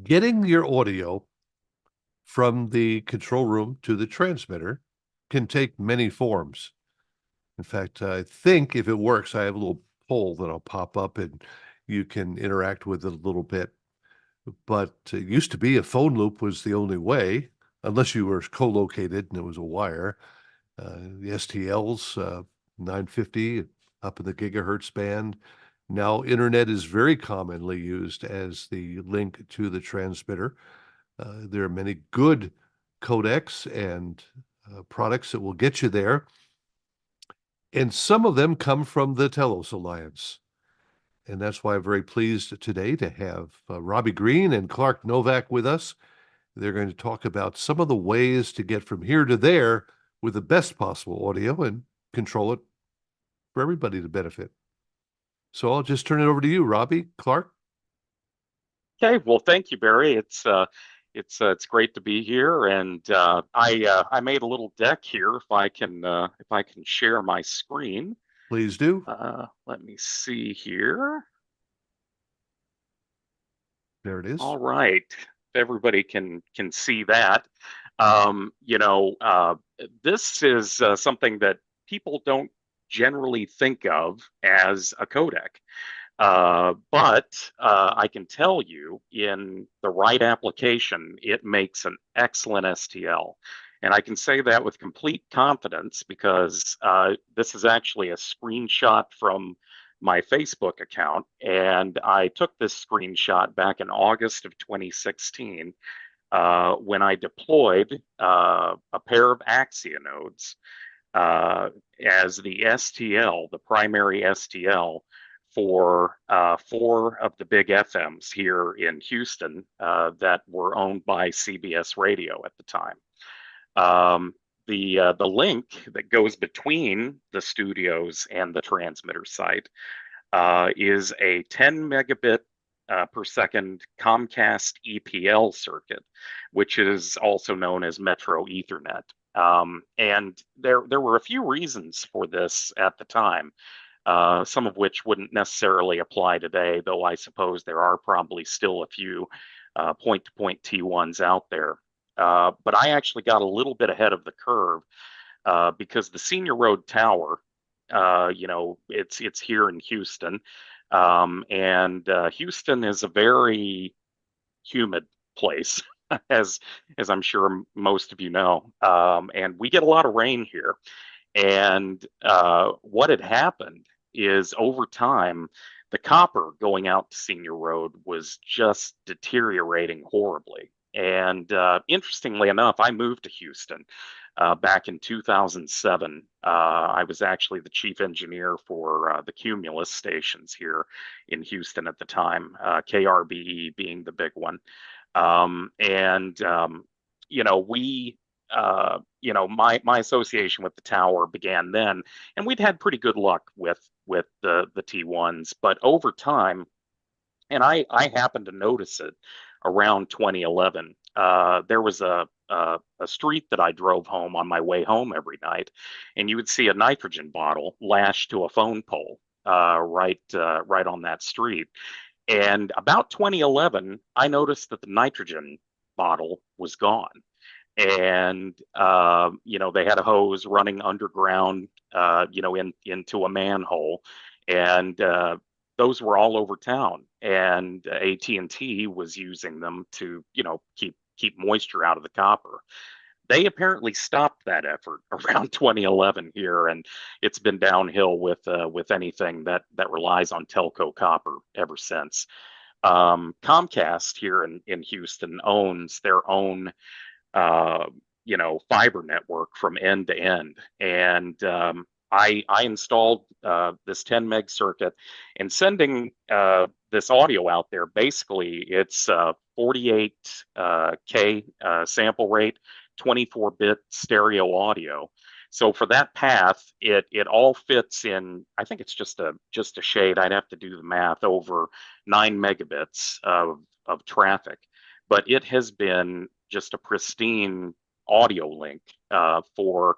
Getting your audio from the control room to the transmitter can take many forms. In fact, I think if it works, I have a little poll that'll pop up and you can interact with it a little bit. But it used to be a phone loop was the only way, unless you were co-located and it was a wire. The STLs, 950 up in the gigahertz band. Now, internet is very commonly used as the link to the transmitter. There are many good codecs and products that will get you there. And some of them come from the Telos Alliance. And that's why I'm very pleased today to have Robbie Green and Clark Novak with us. They're going to talk about some of the ways to get from here to there with the best possible audio and control it for everybody to benefit. So I'll just turn it over to you, Robbie, Clark. Okay, well, thank you, Barry. It's great to be here, and I made a little deck here. If I can share my screen. Please do. Let me see here. There it is. All right, if everybody can see that. This is something that people don't generally think of as a codec. But I can tell you in the right application, it makes an excellent STL. And I can say that with complete confidence because this is actually a screenshot from my Facebook account. And I took this screenshot back in August of 2016 when I deployed a pair of Axia nodes uh, as the STL, the primary STL for four of the big FMs here in Houston that were owned by CBS Radio at the time. Um, the link that goes between the studios and the transmitter site is a 10 megabit per second Comcast EPL circuit, which is also known as Metro Ethernet. And there were a few reasons for this at the time, some of which wouldn't necessarily apply today, though I suppose there are probably still a few point-to-point T1s out there. But I actually got a little bit ahead of the curve because the Senior Road Tower, it's here in Houston, and Houston is a very humid place, as as I'm sure most of you know, and we get a lot of rain here. And what had happened is over time, the copper going out to Senior Road was just deteriorating horribly. And interestingly enough, I moved to Houston back in 2007. I was actually the chief engineer for the Cumulus stations here in Houston at the time, KRBE being the big one. And we my association with the tower began then, and we'd had pretty good luck with the T1s. But over time, and I happened to notice it around 2011. There was a street that I drove home on my way home every night, and you would see a nitrogen bottle lashed to a phone pole right on that street. And about 2011, I noticed that the nitrogen bottle was gone. And they had a hose running underground, into a manhole, and those were all over town. And AT&T was using them to, keep moisture out of the copper. They apparently stopped that effort around 2011 here, and it's been downhill with anything that relies on telco copper ever since. Comcast here in Houston owns their own uh, fiber network from end to end. And I installed this 10 meg circuit and sending this audio out there. Basically, it's 48K sample rate, 24-bit stereo audio. So for that path, it all fits in. I think it's just a shade. I'd have to do the math over 9 megabits of traffic, but it has been just a pristine audio link for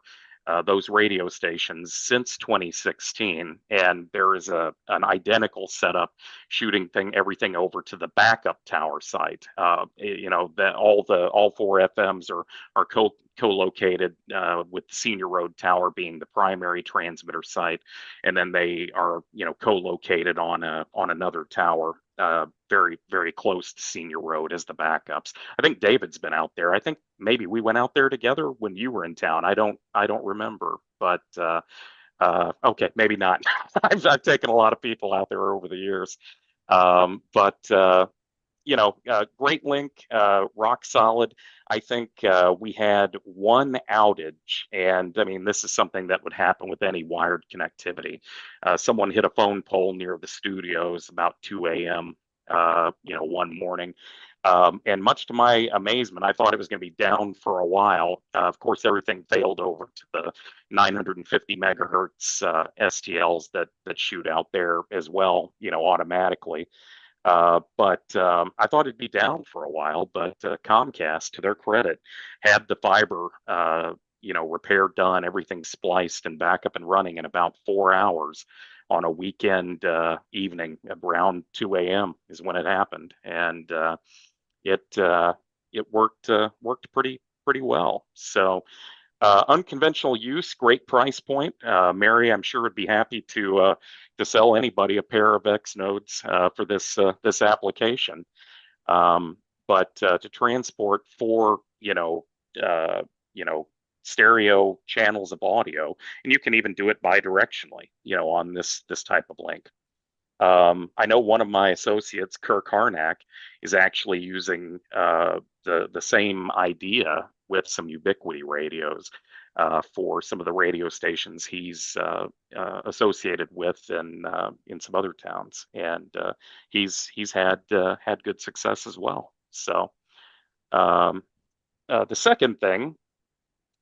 those radio stations since 2016, and there is an identical setup shooting everything over to the backup tower site. That all four FMs are co-located with the Senior Road Tower being the primary transmitter site, and then they are co-located on another tower very, very close to Senior Road as the backups. I think David's been out there. I think maybe we went out there together when you were in town. I don't remember, but okay, maybe not. I've taken a lot of people out there over the years. But great link, rock solid. I think we had one outage, and I mean, this is something that would happen with any wired connectivity. Someone hit a phone pole near the studios about 2 a.m. One morning. And much to my amazement, I thought it was going to be down for a while. Of course, everything failed over to the 950 megahertz STLs that shoot out there as well, automatically. But I thought it'd be down for a while, but Comcast, to their credit, had the fiber, repair done, everything spliced and back up and running in about 4 hours on a weekend evening around 2 a.m. is when it happened, and it worked pretty well. So unconventional use, great price point. Mary, I'm sure would be happy to sell anybody a pair of X nodes for this application. But to transport four, stereo channels of audio, and you can even do it bidirectionally, on this type of link. I know one of my associates, Kirk Harnack, is actually using the same idea with some Ubiquity radios for some of the radio stations he's associated with in some other towns, and he's had good success as well. So the second thing.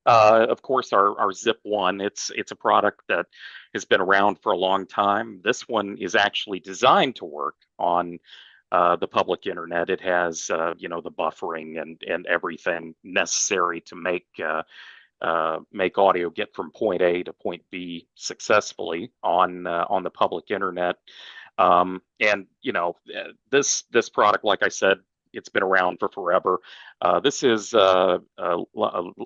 Of course, our Zip One, it's a product that has been around for a long time. This one is actually designed to work on the public internet. It has, the buffering and everything necessary to make audio get from point A to point B successfully on the public internet. And this product, like I said, it's been around for forever. This is a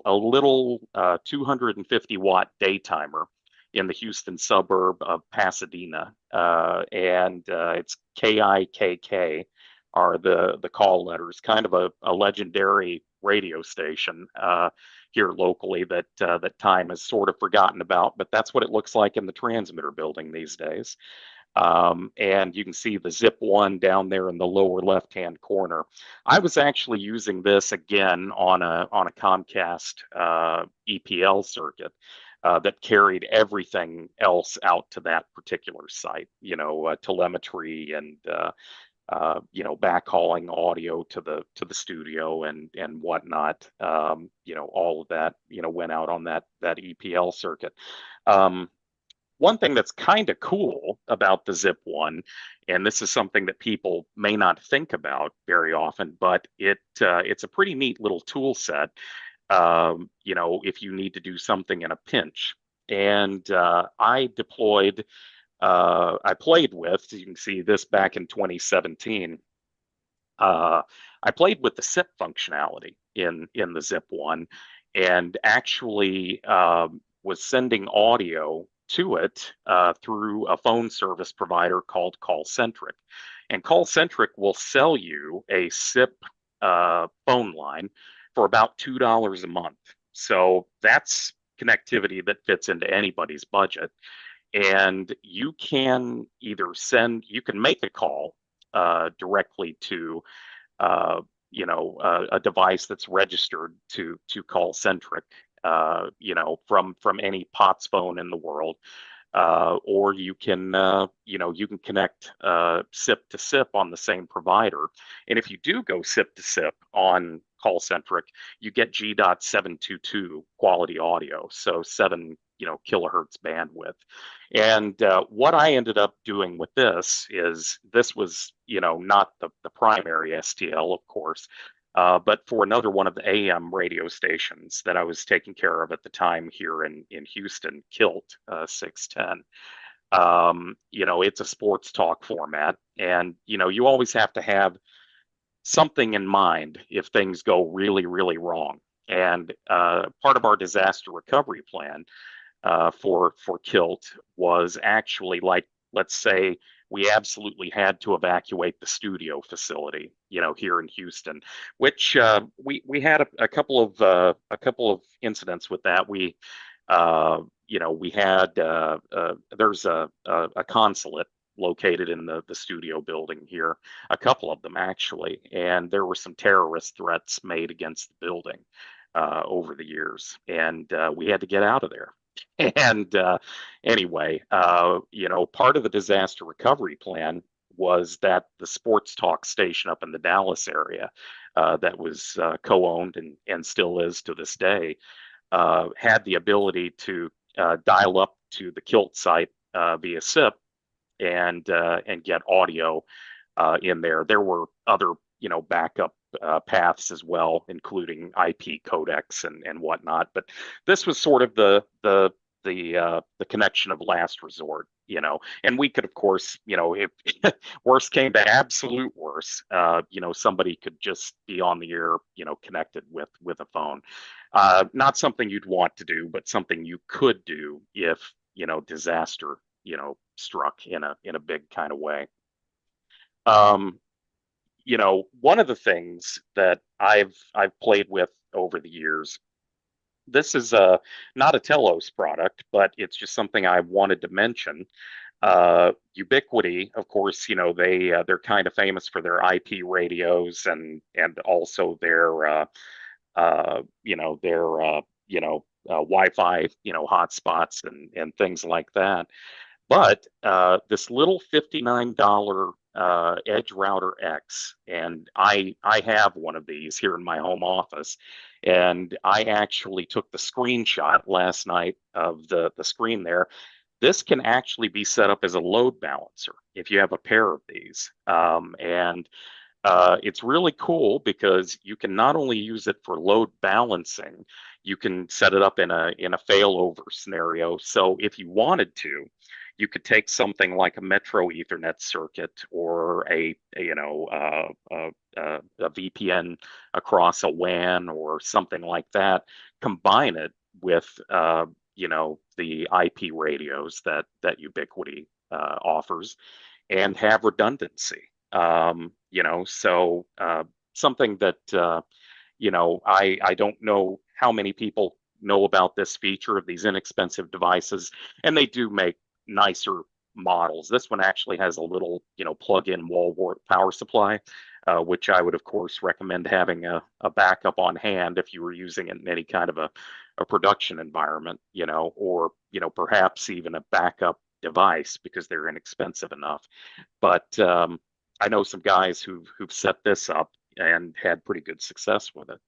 little 250 watt day timer in the Houston suburb of Pasadena, and it's KIKK are the call letters. Kind of a legendary radio station here locally that time has sort of forgotten about, but that's what it looks like in the transmitter building these days. And you can see the Zip One down there in the lower left-hand corner. I was actually using this again on a Comcast EPL circuit that carried everything else out to that particular site. Telemetry and backhauling audio to the studio and whatnot. All of that went out on that EPL circuit. One thing that's kind of cool about the Zip One, and this is something that people may not think about very often, but it's a pretty neat little tool set. If you need to do something in a pinch, and I played with. You can see this back in 2017. I played with the SIP functionality in the Zip One, and actually was sending audio to it through a phone service provider called Callcentric. And Callcentric will sell you a SIP phone line for about $2 a month. So that's connectivity that fits into anybody's budget. And you can you can make a call directly to a device that's registered to Callcentric, from any POTS phone in the world, or you can connect SIP to SIP on the same provider. And if you do go SIP to SIP on Callcentric, you get G.722 quality audio, so 7 kilohertz bandwidth. And what I ended up doing with this was not the primary STL, of course, but for another one of the AM radio stations that I was taking care of at the time here in Houston, Kilt 610. It's a sports talk format, and you always have to have something in mind if things go really, really wrong. And part of our disaster recovery plan for Kilt was actually like, let's say we absolutely had to evacuate the studio facility, here in Houston, which we had a couple of incidents with that. We had there's a consulate located in the studio building here, a couple of them actually, and there were some terrorist threats made against the building over the years, and we had to get out of there. And anyway, part of the disaster recovery plan was that the sports talk station up in the Dallas area that was co-owned and still is to this day had the ability to dial up to the Kilt site via SIP and get audio in there. There were other backup paths as well, including IP codecs and whatnot. But this was sort of the connection of last resort, and we could, of course, if worst came to absolute worst, somebody could just be on the air, connected with a phone. Not something you'd want to do, but something you could do if, disaster, struck in a big kind of way. Um, One of the things that I've played with over the years, this is not a Telos product, but it's just something I wanted to mention. Ubiquity, of course, they're kind of famous for their IP radios and also their Wi-Fi, hotspots and things like that. But this little $59 Edge Router X, and I have one of these here in my home office, and I actually took the screenshot last night of the screen there. This can actually be set up as a load balancer if you have a pair of these, and it's really cool because you can not only use it for load balancing, you can set it up in a failover scenario. So if you wanted to, you could take something like a Metro Ethernet circuit or a VPN across a WAN or something like that, combine it with the IP radios that Ubiquity offers, and have redundancy. Something that I don't know how many people know about this feature of these inexpensive devices, and they do make nicer models. This one actually has a little, plug-in wall wart power supply, which I would, of course, recommend having a backup on hand if you were using it in any kind of a production environment, or, perhaps even a backup device because they're inexpensive enough. But I know some guys who've set this up and had pretty good success with it.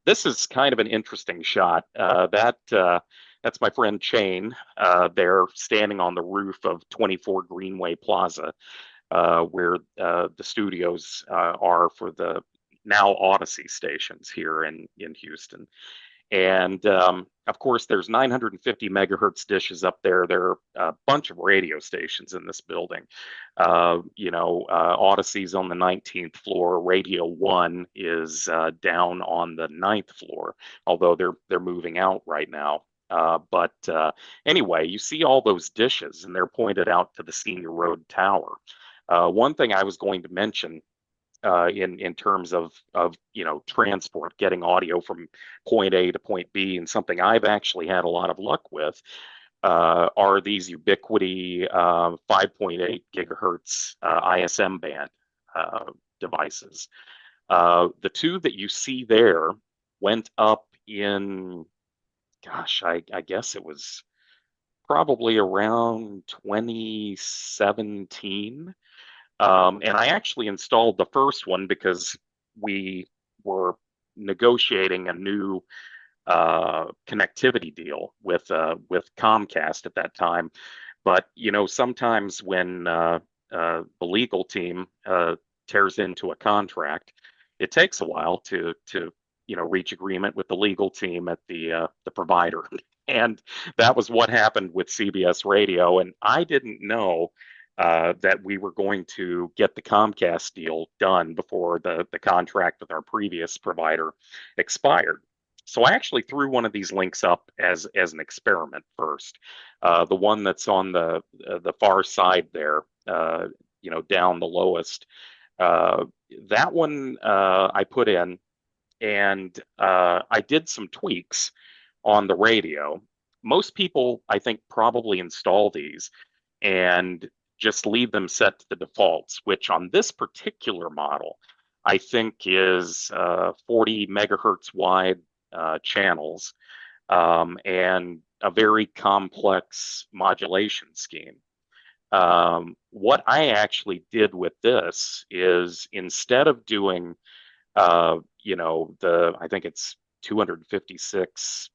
This is kind of an interesting shot. That's my friend Shane. They're standing on the roof of 24 Greenway Plaza, where the studios are for the now Odyssey stations here in Houston. And of course, there's 950 megahertz dishes up there. There are a bunch of radio stations in this building. Odyssey's on the 19th floor. Radio One is down on the 9th floor, although they're moving out right now. But anyway, you see all those dishes, and they're pointed out to the Senior Road Tower. One thing I was going to mention in terms of transport, getting audio from point A to point B, and something I've actually had a lot of luck with are these Ubiquity 5.8 gigahertz ISM band devices. The two that you see there went up in, gosh, I guess it was probably around 2017. And I actually installed the first one because we were negotiating a new connectivity deal with Comcast at that time. But sometimes when the legal team tears into a contract, it takes a while to reach agreement with the legal team at the provider. And that was what happened with CBS Radio. And I didn't know that we were going to get the Comcast deal done before the contract with our previous provider expired. So I actually threw one of these links up as an experiment first. The one that's on the far side there, down the lowest. Uh, that one I put in, and I did some tweaks on the radio. Most people, I think, probably install these and just leave them set to the defaults, which on this particular model, I think is 40 megahertz wide channels, and a very complex modulation scheme. What I actually did with this is, instead of doing, I think it's 256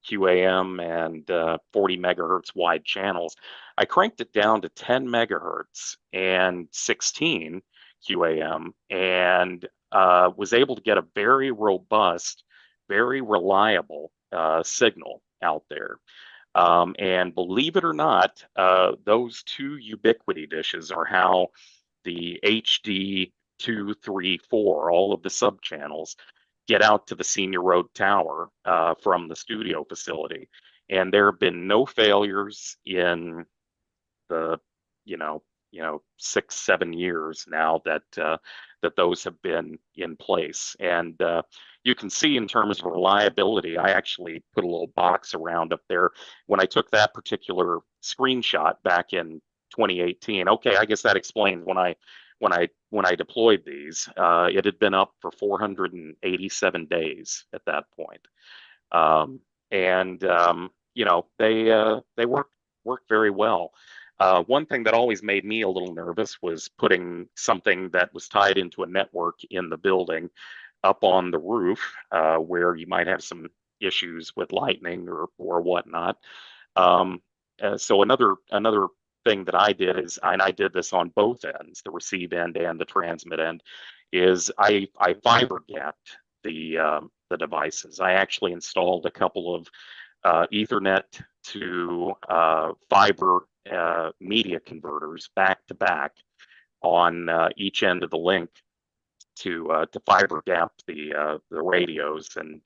QAM and 40 megahertz wide channels, I cranked it down to 10 megahertz and 16 QAM, and was able to get a very robust, very reliable signal out there. And believe it or not, those two ubiquity dishes are how the HD 2, 3, 4, all of the sub channels, get out to the Senior Road Tower from the studio facility. And there have been no failures in the, 6, 7 years now that those have been in place. And you can see, in terms of reliability, I actually put a little box around up there when I took that particular screenshot back in 2018. Okay, I guess that explains when I deployed these. It had been up for 487 days at that point. And they work very well. One thing that always made me a little nervous was putting something that was tied into a network in the building up on the roof, where you might have some issues with lightning or whatnot. So another thing that I did is, and I did this on both ends, the receive end and the transmit end, is I fiber gapped the devices. I actually installed a couple of Ethernet to fiber media converters back to back on each end of the link to fiber gap the radios, and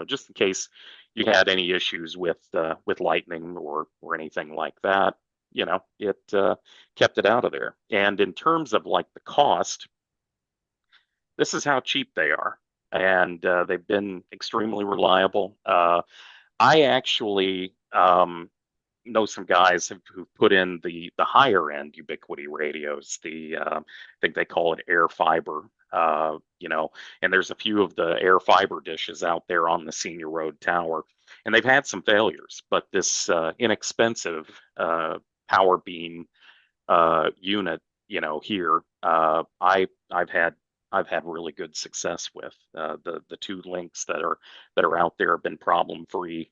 just in case you had any issues with lightning or anything like that, it kept it out of there. And in terms of like the cost, this is how cheap they are, and they've been extremely reliable. I actually know some guys who put in the higher end ubiquity radios. I think they call it air fiber. And there's a few of the air fiber dishes out there on the Senior Road Tower, and they've had some failures. But this inexpensive power beam unit, here, I've had really good success with. The two links that are out there have been problem free,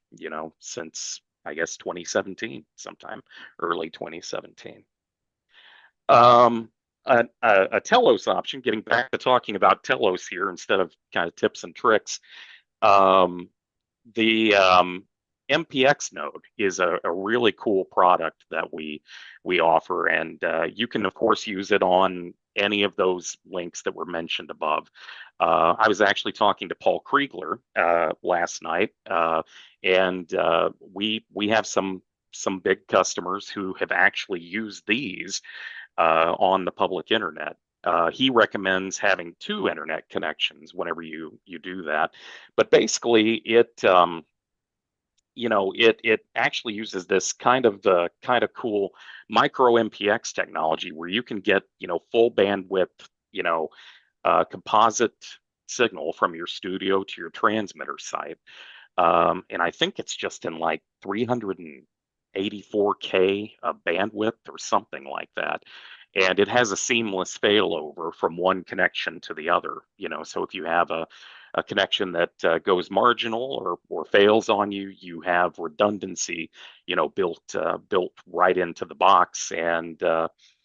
since I guess 2017, sometime early 2017. A Telos option, getting back to talking about Telos here instead of kind of tips and tricks. The MPX node is a really cool product that we offer, and you can of course use it on any of those links that were mentioned above. I was actually talking to Paul Kriegler last night, and we have some big customers who have actually used these on the public internet. He recommends having 2 internet connections whenever you do that, but basically it actually uses this kind of cool micro MPX technology where you can get full bandwidth composite signal from your studio to your transmitter site, and I think it's just in like 384K of bandwidth or something like that. And it has a seamless failover from one connection to the other. So if you have a connection that goes marginal or fails on you, you have redundancy, built right into the box, and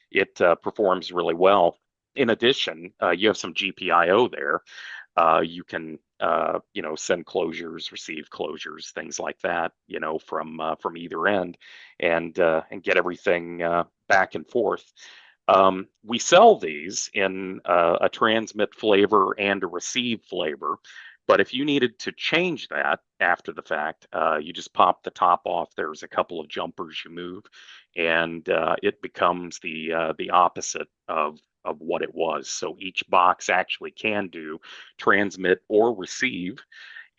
it performs really well. In addition, you have some GPIO there. You can send closures, receive closures, things like that, from either end, and get everything back and forth. We sell these in a transmit flavor and a receive flavor. But if you needed to change that after the fact, you just pop the top off. There's a couple of jumpers you move, and it becomes the opposite of what it was. So each box actually can do transmit or receive,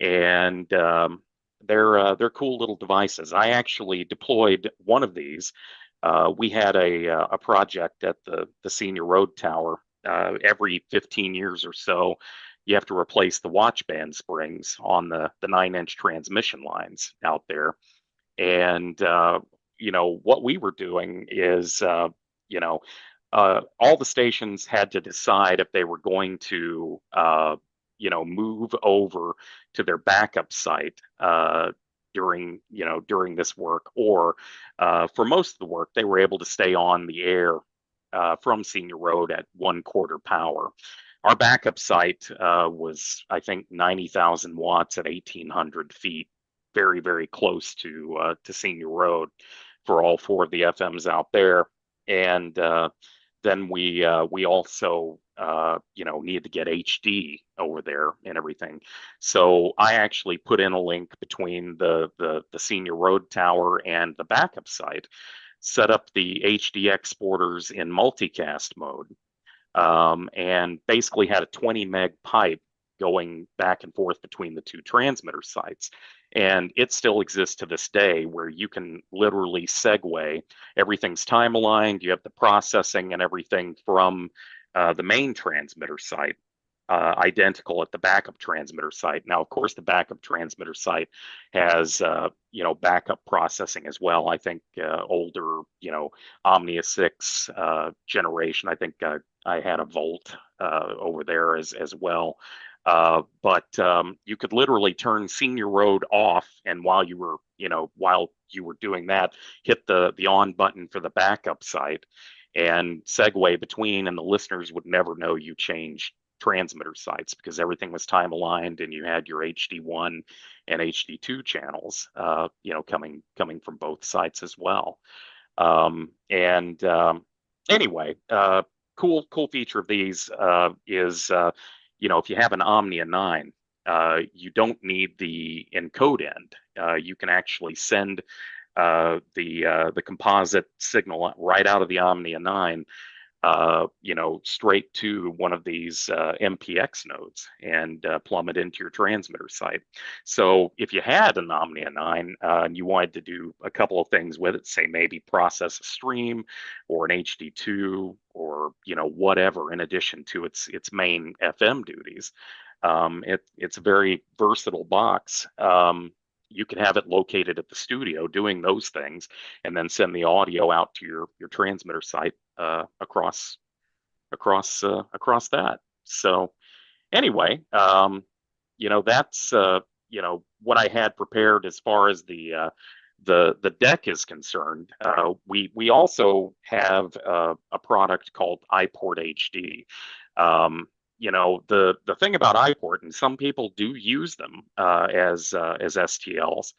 and they're cool little devices. I actually deployed one of these. We had a project at the senior road tower. Every 15 years or so, you have to replace the watch band springs on the 9-inch transmission lines out there. And what we were doing is, all the stations had to decide if they were going to, move over to their backup site during this work, or for most of the work, they were able to stay on the air from Senior Road at 1/4 power. Our backup site was, I think, 90,000 watts at 1,800 feet, very, very close to Senior Road for all four of the FMs out there. And then we also needed to get HD over there and everything. So I actually put in a link between the Senior Road tower and the backup site, set up the HD exporters in multicast mode, and basically had a 20 meg pipe going back and forth between the two transmitter sites. And it still exists to this day, where you can literally segue. Everything's time aligned. You have the processing and everything from the main transmitter site, identical at the backup transmitter site. Now, of course, the backup transmitter site has backup processing as well. I think older Omnia 6 generation. I think I had a Volt over there as well. But you could literally turn Senior Road off, and while you were doing that, hit the on button for the backup site and segue between, and the listeners would never know you changed transmitter sites, because everything was time aligned, and you had your HD1 and HD2 channels, coming from both sites as well. And anyway, cool feature of these is if you have an Omnia 9, you don't need the encode end. You can actually send the composite signal right out of the Omnia 9, straight to one of these MPX nodes, and plumb it into your transmitter site. So if you had an Omnia 9 and you wanted to do a couple of things with it, say maybe process a stream or an HD2 or whatever, in addition to its main FM duties, it's a very versatile box. You can have it located at the studio doing those things, and then send the audio out to your transmitter site across that. So anyway, that's what I had prepared as far as the deck is concerned. We also have a product called iPort HD. The thing about iPort, and some people do use them as STLs.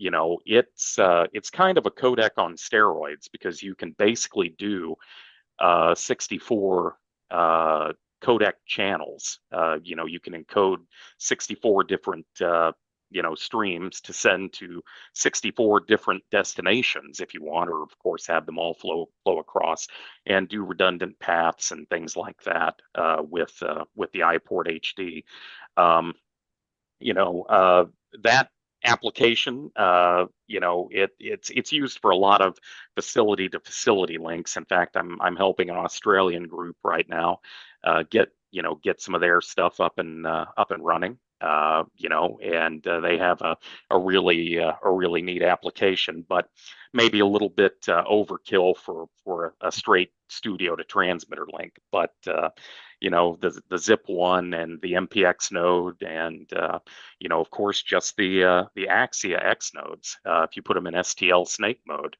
It's kind of a codec on steroids, because you can basically do 64 codec channels. You can encode 64 different streams to send to 64 different destinations if you want, or of course have them all flow across, and do redundant paths and things like that with the iPort HD. That application, it's used for a lot of facility to facility links. In fact, I'm helping an Australian group right now get some of their stuff up and running. And they have a really neat application, but maybe a little bit overkill for a straight studio to transmitter link. But the Zip one and the MPX node, and of course just the Axia X nodes. If you put them in STL snake mode,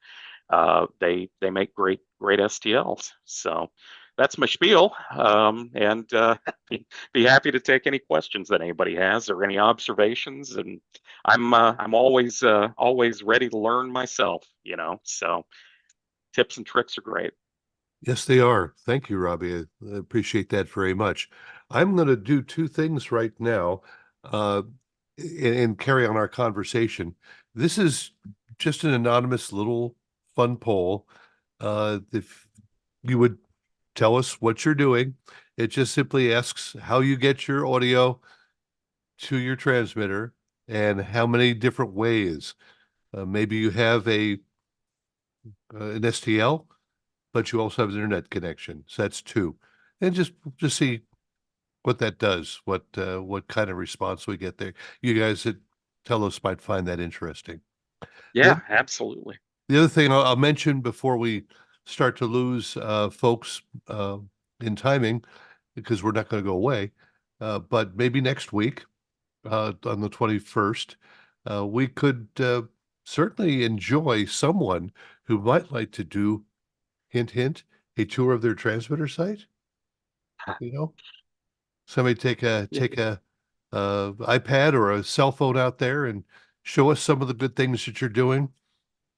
they make great STLs. So that's my spiel. And be happy to take any questions that anybody has or any observations. And I'm always ready to learn myself. So tips and tricks are great. Yes, they are. Thank you, Robbie. I appreciate that very much. I'm going to do two things right now, uh, and carry on our conversation. This is just an anonymous little fun poll. If you would tell us what you're doing, it just simply asks how you get your audio to your transmitter and how many different ways. Maybe you have an STL, but you also have an internet connection. So that's two. And just see what that does, what kind of response we get there. You guys at Telos might find that interesting. The, Yeah, absolutely. the other thing I'll mention before we start to lose folks in timing, because we're not going to go away, but maybe next week on the 21st, we could certainly enjoy someone who might like to do, hint, hint, a tour of their transmitter site. You know, somebody Yeah. take a iPad or a cell phone out there and show us some of the good things that you're doing.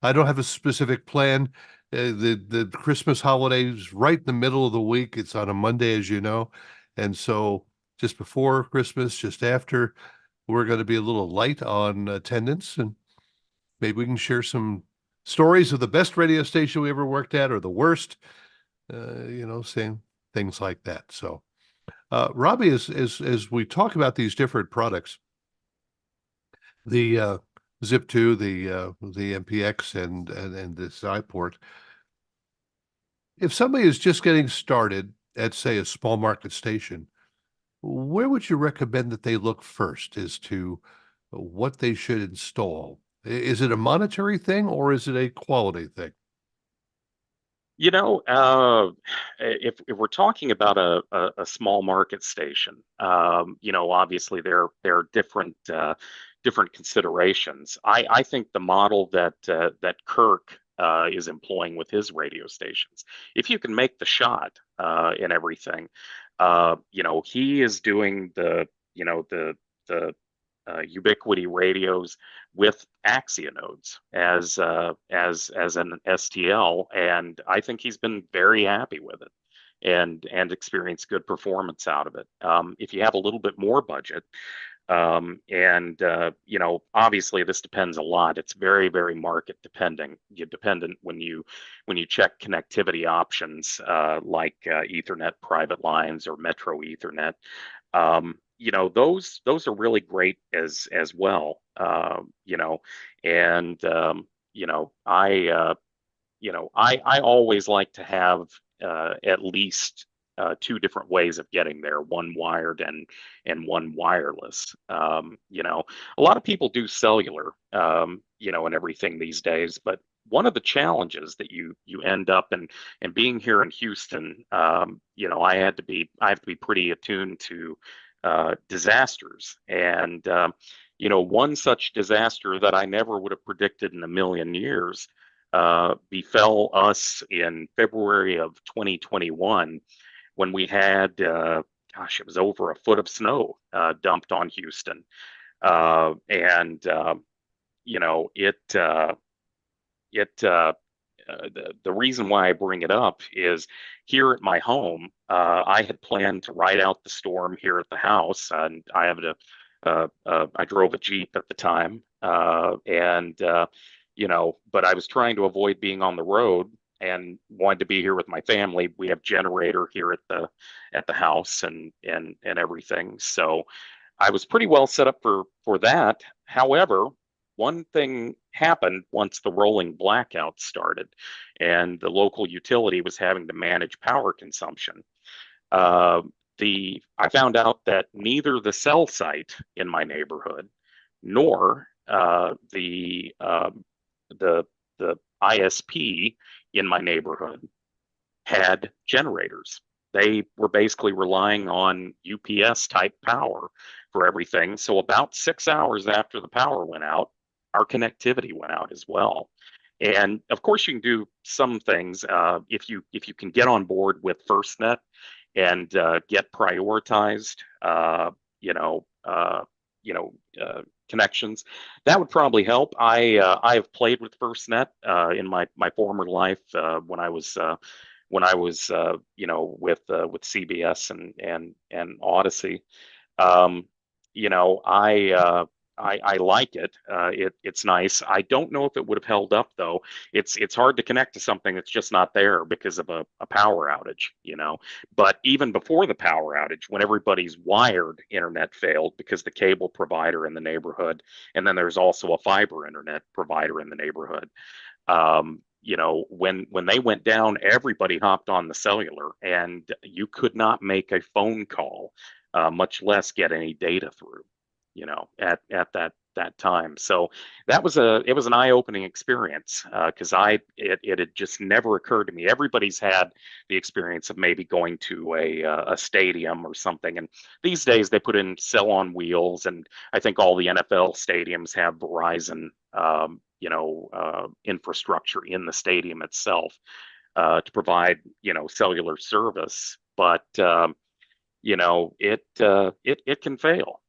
I don't have a specific plan. The Christmas holiday is right in the middle of the week. It's on a Monday, as you know, and so just before Christmas, just after, we're going to be a little light on attendance, and maybe we can share some stories of the best radio station we ever worked at or the worst. Saying things like that. So. Robbie, as we talk about these different products, the Zip2, the MPX, and this iPort, if somebody is just getting started at, say, a small market station, where would you recommend that they look first as to what they should install? Is it a monetary thing or is it a quality thing? You know, uh, if we're talking about a small market station, obviously there are different considerations. I think the model that Kirk is employing with his radio stations, if you can make the shot and everything, he is doing the Ubiquity radios with Axia nodes as an STL, and I think he's been very happy with it and experienced good performance out of it. If you have a little bit more budget, and obviously this depends a lot. It's very, very market dependent. You dependent when you check connectivity options like Ethernet private lines or Metro Ethernet. Those are really great as well. And I always like to have at least two different ways of getting there, one wired and one wireless. A lot of people do cellular, and everything these days, but one of the challenges that you end up and being here in Houston, I have to be pretty attuned to disasters. And one such disaster that I never would have predicted in a million years befell us in February of 2021 when we had, it was over a foot of snow dumped on Houston. And, it, it, the reason why I bring it up is here at my home, I had planned to ride out the storm here at the house, and I drove a Jeep at the time, but I was trying to avoid being on the road and wanted to be here with my family. We have generator here at the house and everything, so I was pretty well set up for that. However, one thing happened once the rolling blackout started, and the local utility was having to manage power consumption. Uh, I found out that neither the cell site in my neighborhood nor the the ISP in my neighborhood had generators. They were basically relying on UPS type power for everything. So about 6 hours after the power went out, our connectivity went out as well. And of course, you can do some things if you can get on board with FirstNet and get prioritized, you know, uh, you know, connections. That would probably help. I have played with FirstNet in my former life when I was with CBS and Odyssey. Um, you know, I like it. It's nice. I don't know if it would have held up though. It's hard to connect to something that's just not there because of a power outage, you know. But even before the power outage, when everybody's wired internet failed because the cable provider in the neighborhood, and then there's also a fiber internet provider in the neighborhood. You know, when they went down, everybody hopped on the cellular, and you could not make a phone call, much less get any data through. You know, at that time. So it was an eye-opening experience because it had just never occurred to me. Everybody's had the experience of maybe going to a stadium or something, and these days they put in cell on wheels, and I think all the NFL stadiums have Verizon infrastructure in the stadium itself to provide, cellular service. But it can fail.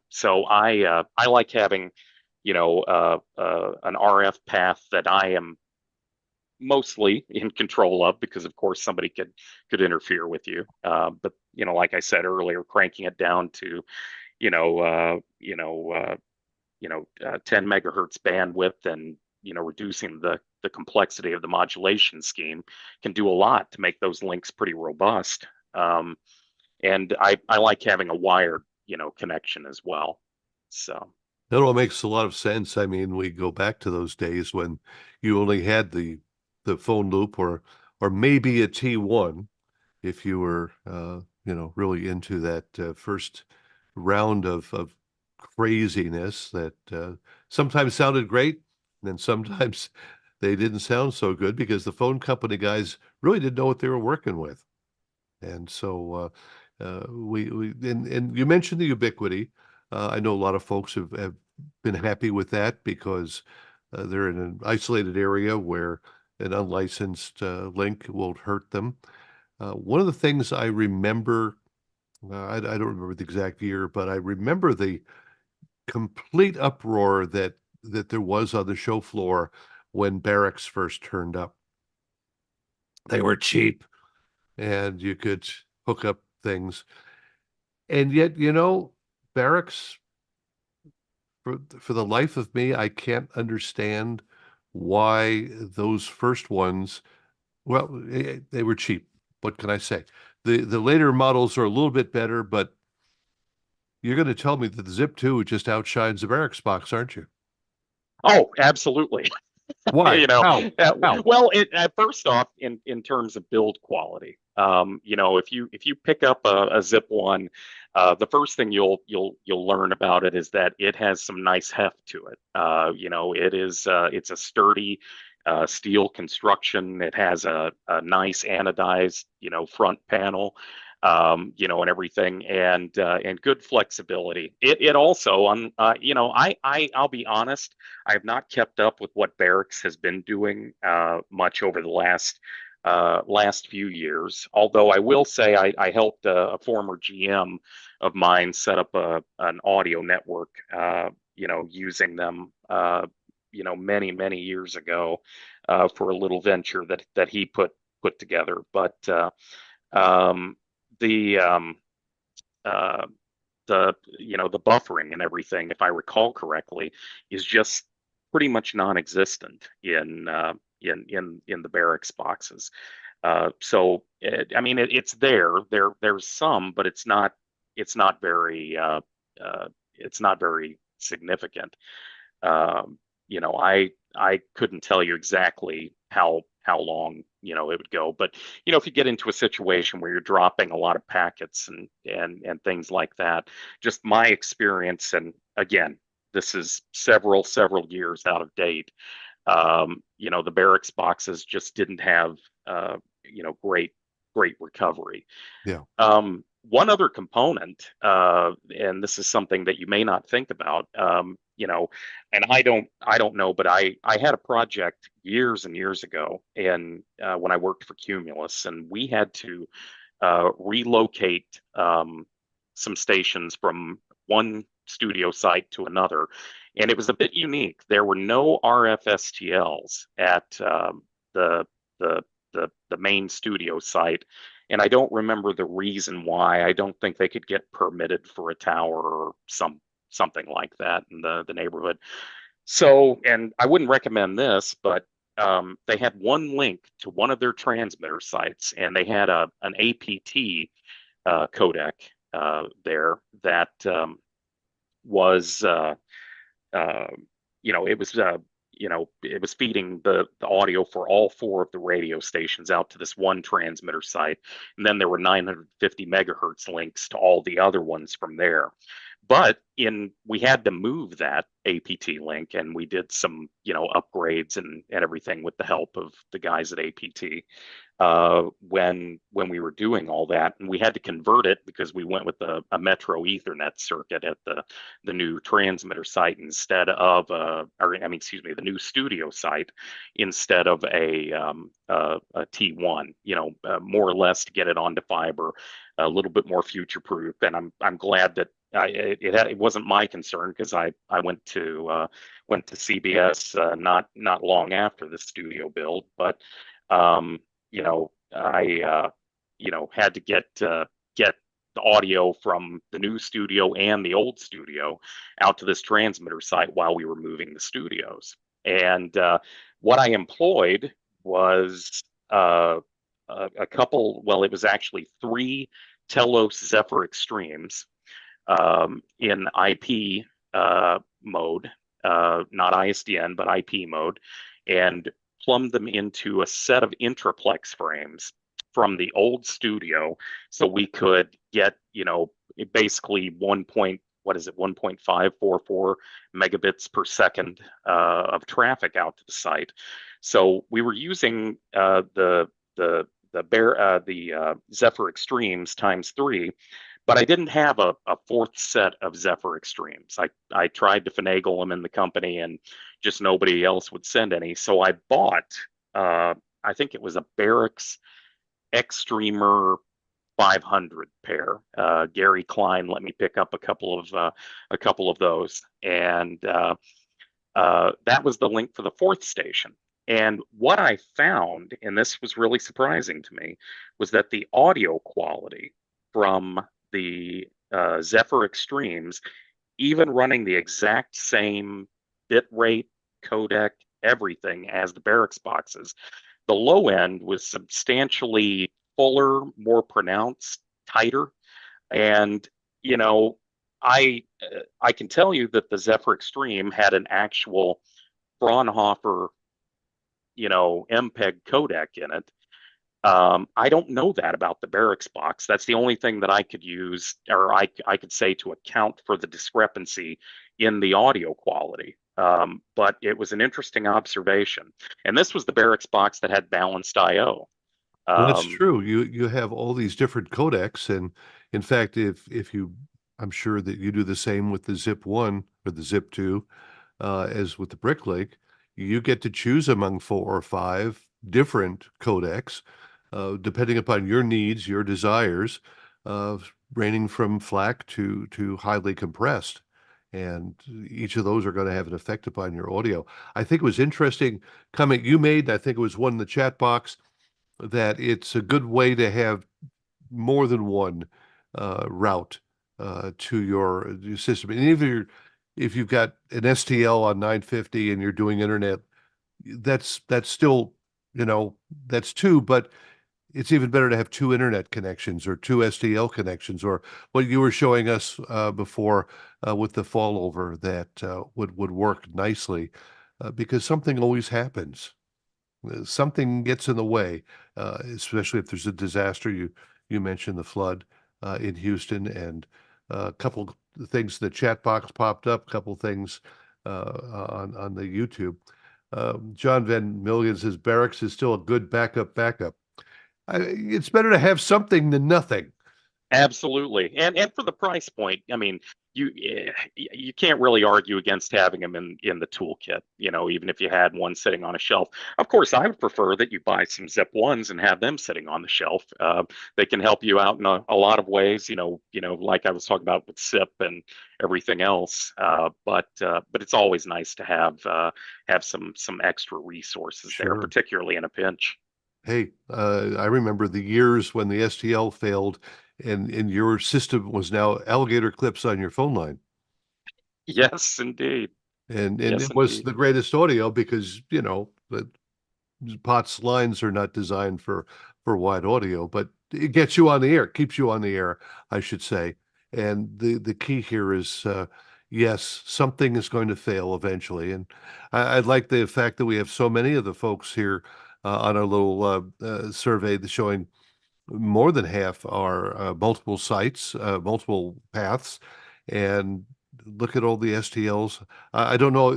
So I like having, an RF path that I am mostly in control of because of course somebody could interfere with you. But like I said earlier, cranking it down to you know uh, you know uh, 10 megahertz bandwidth and reducing the complexity of the modulation scheme can do a lot to make those links pretty robust. And I like having a wired connection as well. So That all makes a lot of sense. I mean, we go back to those days when you only had the phone loop or maybe a T1 if you were really into that first round of craziness that sometimes sounded great, and then sometimes they didn't sound so good because the phone company guys really didn't know what they were working with. And so and you mentioned the ubiquity. I know a lot of folks have been happy with that because they're in an isolated area where an unlicensed link won't hurt them. One of the things I remember, I don't remember the exact year, but I remember the complete uproar that there was on the show floor when Barracks first turned up. They were cheap and you could hook up things. And yet, Barracks, for the life of me, I can't understand why those first ones, well, they were cheap. What can I say? The later models are a little bit better, but you're going to tell me that the Zip 2 just outshines the Barracks box, aren't you? oh, absolutely. Why? you know How? How? well, first off, in terms of build quality, if you pick up a Zip One, the first thing you'll learn about it is that it has some nice heft to it. It's a sturdy steel construction. It has a nice anodized front panel, and everything, and good flexibility. It also on I'll be honest, I have not kept up with what Barracks has been doing much over the last few years. Although I will say I helped a former GM of mine set up an audio network, using them, many years ago for a little venture that he put together. But um, the uh, the buffering and everything, if I recall correctly, is just pretty much non-existent in the Barracks boxes. It's there. There's some, but it's not very it's not very significant. I couldn't tell you exactly how long it would go, but if you get into a situation where you're dropping a lot of packets and things like that, just my experience, and again, this is several years out of date. The Barracks boxes just didn't have great recovery. Yeah. one other component, and this is something that you may not think about, and I don't know, but I had a project years and years ago, and when I worked for Cumulus, and we had to relocate some stations from one studio site to another, and it was a bit unique. There were no RF STLs at the the the main studio site, and I don't remember the reason why. I don't think they could get permitted for a tower or something like that in the neighborhood. So, and I wouldn't recommend this, but they had one link to one of their transmitter sites, and they had an APT codec there that was uh, it was feeding the audio for all four of the radio stations out to this one transmitter site, and then there were 950 megahertz links to all the other ones from there. But in we had to move that APT link, and we did some upgrades and everything with the help of the guys at APT when we were doing all that, and we had to convert it because we went with a Metro Ethernet circuit at the new transmitter site instead of or I mean, excuse me, the new studio site instead of a T1, more or less to get it onto fiber, a little bit more future proof. And I'm glad that it wasn't my concern because I went to CBS not long after the studio build, but um, I had to get the audio from the new studio and the old studio out to this transmitter site while we were moving the studios. And what I employed was a couple. Well, it was actually three Telos Zephyr Extremes in IP mode, not ISDN, but IP mode, and plumbed them into a set of intraplex frames from the old studio, so we could get, basically 1.544 megabits per second of traffic out to the site. So we were using the Zephyr Extremes times three, but I didn't have a fourth set of Zephyr Extremes. I tried to finagle them in the company, and just nobody else would send any. So I bought, I think it was a Barracks Extremer 500 pair. Gary Klein let me pick up a couple of those, and that was the link for the fourth station. And what I found, and this was really surprising to me, was that the audio quality from the Zephyr Extremes, even running the exact same bit rate, codec, everything as the Barracks boxes, the low end was substantially fuller, more pronounced, tighter. And, you know, I can tell you that the Zephyr Extreme had an actual Fraunhofer, MPEG codec in it. I don't know that about the Barracks box. That's the only thing that I could use, or I could say, to account for the discrepancy in the audio quality. But it was an interesting observation. And this was the Barracks box that had balanced I/O. That's Um, true. You have all these different codecs, and in fact, if you, I'm sure that you do the same with the Zip One or the Zip Two, as with the Bricklink. You get to choose among four or five different codecs, depending upon your needs, your desires, uh, ranging from FLAC to highly compressed. And each of those are going to have an effect upon your audio. I think it was interesting comment you made. I think it was one in the chat box that it's a good way to have more than one route to your system. And if you've got an STL on 950 and you're doing internet, that's still, that's two, but it's even better to have two internet connections or two STL connections, or what you were showing us before with the fallover that would work nicely because something always happens. Something gets in the way, especially if there's a disaster. You mentioned the flood in Houston, and a couple things. The chat box popped up. A couple things on the YouTube. John Van Million says Barracks is still a good backup. It's better to have something than nothing. Absolutely. And for the price point, I mean, you can't really argue against having them in the toolkit, even if you had one sitting on a shelf. Of course, I would prefer that you buy some Zip ones and have them sitting on the shelf. They can help you out in a lot of ways, like I was talking about with SIP and everything else. But it's always nice to have some extra resources there, Sure. particularly in a pinch. Hey, I remember the years when the STL failed and your system was now alligator clips on your phone line. Yes, indeed. And Yes, it was indeed. the greatest audio because, the POTS lines are not designed for wide audio, but it gets you on the air, keeps you on the air, I should say. And the key here is, yes, something is going to fail eventually. And I like the fact that we have so many of the folks here on our little survey that's showing more than half are multiple sites, multiple paths, and look at all the STLs. I don't know.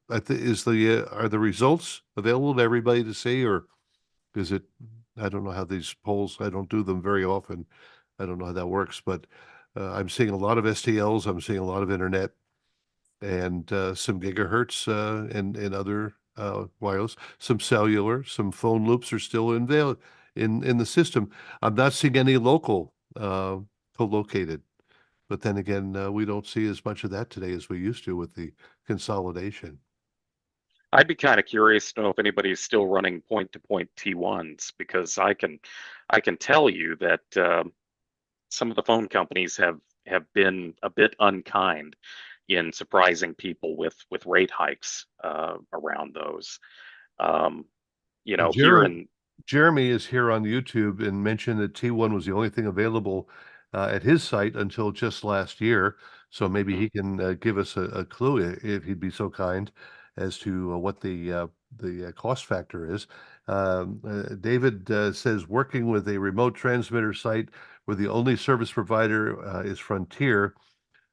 Are the results available to everybody to see, or is it? I don't know how these polls. I don't do them very often. I don't know how that works, but I'm seeing a lot of STLs. I'm seeing a lot of internet and some gigahertz and other wireless, some cellular, some phone loops are still in the system. I'm not seeing any local co-located, but then again, we don't see as much of that today as we used to with the consolidation. I'd be kind of curious to know if anybody's still running point-to-point T1s because I can tell you that some of the phone companies have been a bit unkind in surprising people with rate hikes around those. Um, Well, here in Jeremy is here on YouTube and mentioned that T1 was the only thing available at his site until just last year. So maybe mm, he can give us a clue if he'd be so kind as to what the cost factor is. David says working with a remote transmitter site where the only service provider is Frontier,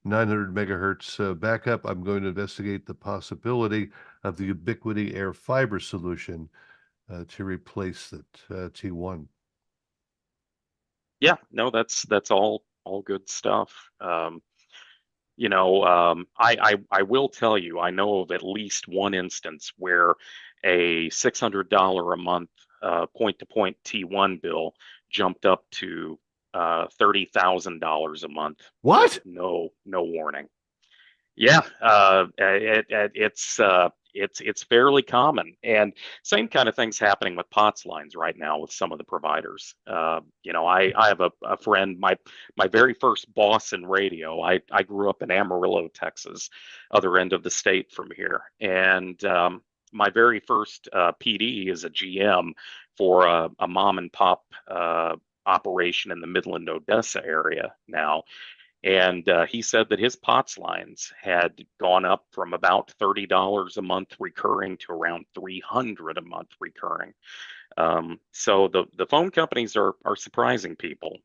900 megahertz backup. I'm going to investigate the possibility of the Ubiquity Air Fiber solution to replace the T1. yeah, no, that's all good stuff. I will tell you, I know of at least one instance where a $600 a month point-to-point T1 bill jumped up to $30,000 a month with What? no warning. Yeah, it's fairly common, and same kind of things happening with POTS lines right now with some of the providers. I have a friend, my very first boss in radio. I grew up in Amarillo, Texas, other end of the state from here, and my very first PD is a GM for a mom and pop operation in the Midland, Odessa area now, and he said that his POTS lines had gone up from about $30 a month recurring to around 300 a month recurring. So the phone companies are surprising people,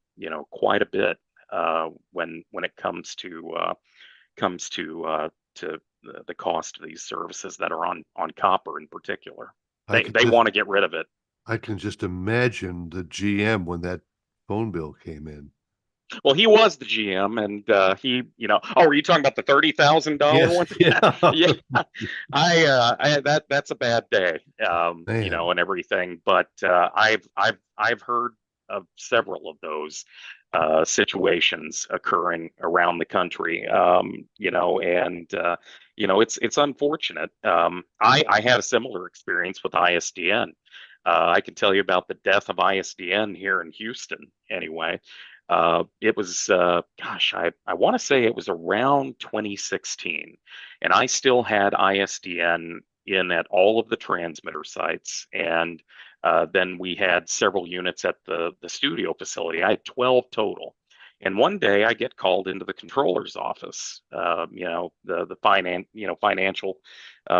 quite a bit when it comes to the cost of these services that are on copper in particular. I They could they just want to get rid of it. I can just imagine the GM when that phone bill came in. Well, he was the GM, and oh, are you talking about the $30,000 Yes, one? yeah. Yeah, that's a bad day, Man, and everything. But I've heard of several of those situations occurring around the country, and it's unfortunate. I had a similar experience with ISDN. I can tell you about the death of ISDN here in Houston, anyway. It was, gosh, I want to say it was around 2016, and I still had ISDN in at all of the transmitter sites, and then we had several units at the studio facility. I had 12 total. And one day I get called into the controller's office, the financial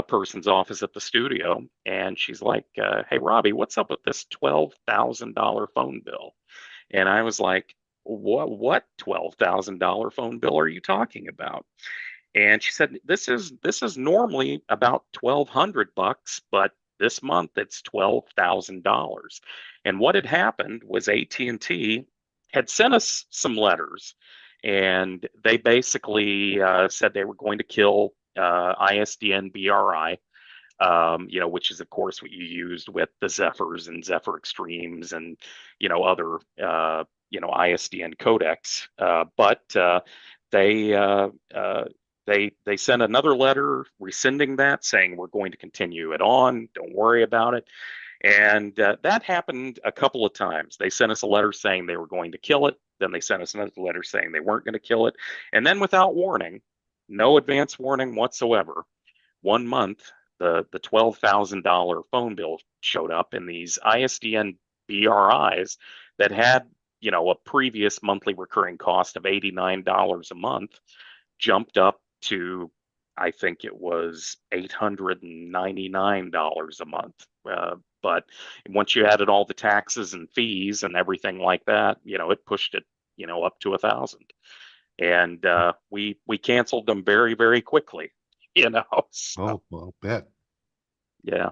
person's office at the studio, and she's like, "Hey, Robbie, what's up with this $12,000 phone bill?" And I was like, what $12,000 phone bill are you talking about? And she said, this is normally about 1,200 bucks, but this month it's $12,000. And what had happened was AT&T had sent us some letters, and they basically said they were going to kill ISDN BRI, which is of course what you used with the Zephyrs and Zephyr Extremes and other ISDN codecs. But they uh, uh, they sent another letter rescinding that, saying we're going to continue it on. Don't worry about it. And that happened a couple of times. They sent us a letter saying they were going to kill it. Then they sent us another letter saying they weren't going to kill it. And then without warning, no advance warning whatsoever, 1 month, the $12,000 phone bill showed up, and these ISDN BRIs that had a previous monthly recurring cost of $89 a month jumped up to, I think it was $899 a month. But once you added all the taxes and fees and everything like that, it pushed it, up to 1,000. And we canceled them very, very quickly, So Oh, well, bet. yeah,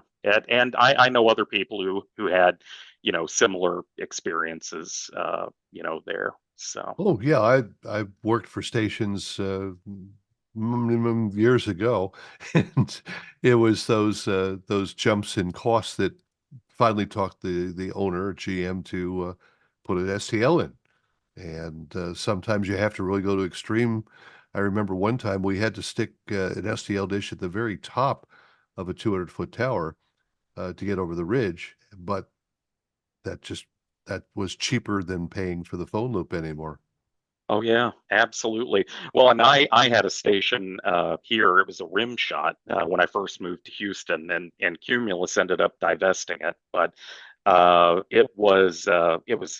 and I know other people who had similar experiences, there. So Oh yeah, I worked for stations years ago, and it was those jumps in costs that finally talked the owner, GM, to put an STL in. And sometimes you have to really go to extreme. I remember one time we had to stick an STL dish at the very top of a 200-foot tower to get over the ridge, but that just that was cheaper than paying for the phone loop anymore. Oh yeah, absolutely. Well, and I had a station here. It was a rim shot when I first moved to Houston, and Cumulus ended up divesting it. But it was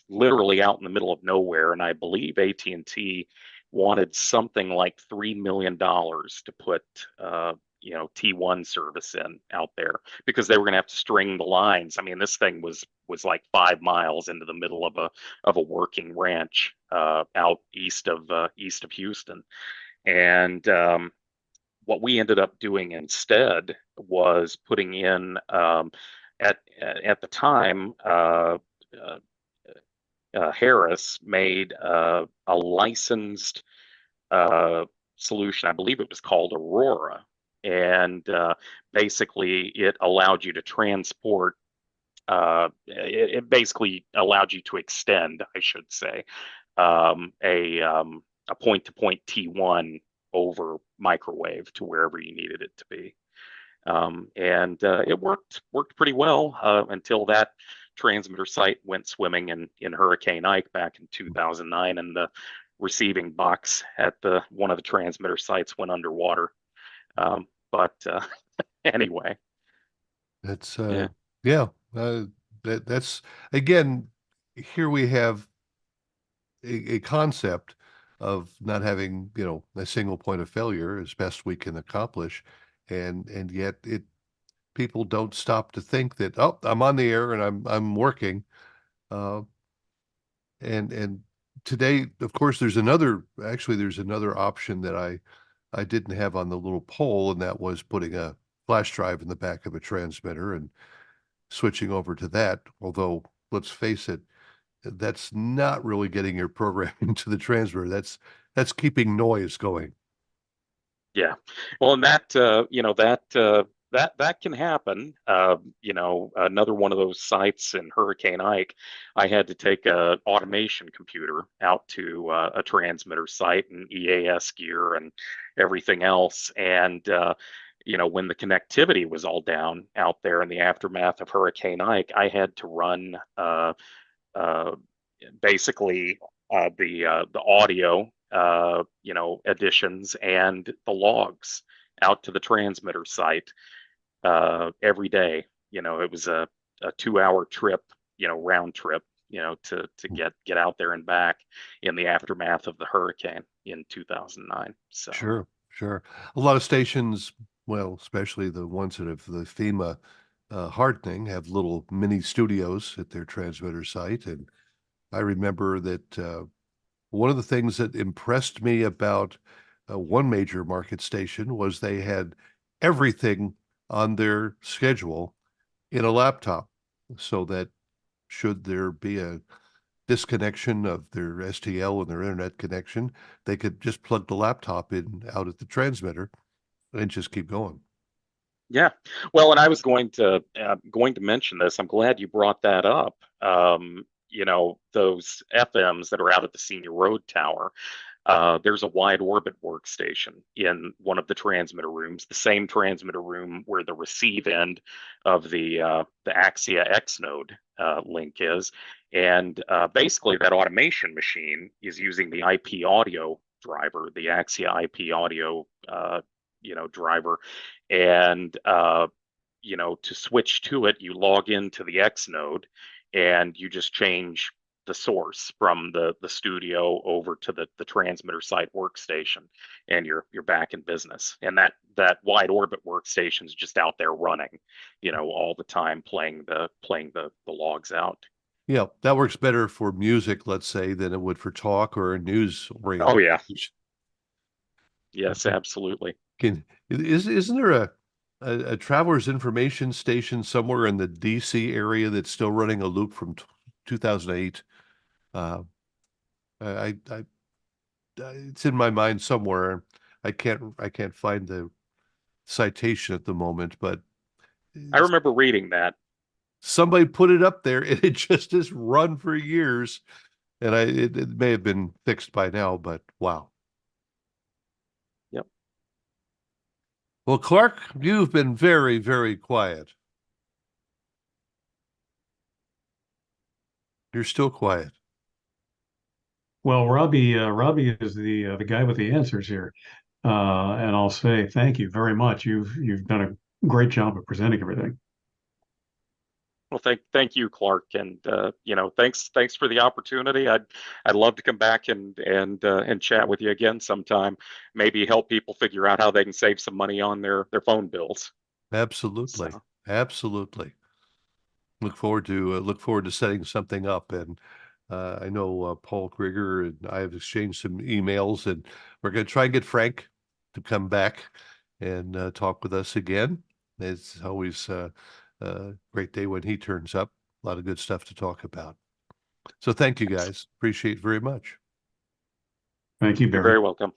literally out in the middle of nowhere, and I believe AT&T wanted something like $3 million to put T1 service in out there, because they were going to have to string the lines. I mean, this thing was like 5 miles into the middle of a working ranch out east of Houston. And what we ended up doing instead was putting in, at the time, uh, Harris made a licensed solution. I believe it was called Aurora, and basically it allowed you to transport. It basically allowed you to extend, I should say, a point-to-point T1 over microwave to wherever you needed it to be. And it worked pretty well until that transmitter site went swimming in Hurricane Ike back in 2009, and the receiving box at the one of the transmitter sites went underwater. But anyway, That's yeah, yeah, uh, that's again, here we have a concept of not having, a single point of failure as best we can accomplish. And yet people don't stop to think that, oh, I'm on the air and I'm working. Uh, and today, of course, there's another option that I didn't have on the little poll, and that was putting a flash drive in the back of a transmitter and switching over to that. Although, let's face it, that's not really getting your programming to the transmitter. That's keeping noise going. yeah. Well, and that can happen. Another one of those sites in Hurricane Ike, I had to take a automation computer out to a transmitter site and EAS gear and everything else. And when the connectivity was all down out there in the aftermath of Hurricane Ike, I had to run uh, basically the audio additions and the logs out to the transmitter site every day. It was a 2 hour trip, round trip, to get out there and back in the aftermath of the hurricane in 2009. So Sure, sure. A lot of stations, well, especially the ones that have the FEMA hardening, have little mini studios at their transmitter site. And I remember that one of the things that impressed me about one major market station was they had everything on their schedule in a laptop, so that should there be disconnection of their STL and their internet connection, they could just plug the laptop in out at the transmitter and just keep going. Yeah. Well, and I was going to mention this. I'm glad you brought that up. Those FMs that are out at the Senior Road Tower. There's a wide orbit workstation in one of the transmitter rooms, the same transmitter room where the receive end of the Axia X node link is, and basically that automation machine is using the IP audio driver, the Axia IP audio, driver, and to switch to it, you log into the X node, and you just change the source from the studio over to the transmitter site workstation, and you're back in business. And that wide orbit workstation is just out there running, all the time, playing the logs out. Yeah, that works better for music, let's say, than it would for talk or a news Oh oriented. yeah, yes, absolutely. Isn't there a traveler's information station somewhere in the DC area that's still running a loop from 2008? Uh, I it's in my mind somewhere. I can't find the citation at the moment, but I remember reading that. somebody put it up there and it just has run for years. And it may have been fixed by now, but wow. Yep. Well, Clark, you've been very, very quiet. You're still quiet. Well, Robbie is the guy with the answers here, and I'll say thank you very much. You've done a great job of presenting everything. Well, thank you, Clark, and thanks for the opportunity. I'd love to come back and chat with you again sometime. Maybe help people figure out how they can save some money on their phone bills. Absolutely. So Absolutely. Look forward to setting something up. And I know Paul Krieger and I have exchanged some emails, and we're going to try and get Frank to come back and talk with us again. It's always a great day when he turns up. A lot of good stuff to talk about. So thank you guys. Appreciate it very much. Thank you, you're Barry. very welcome.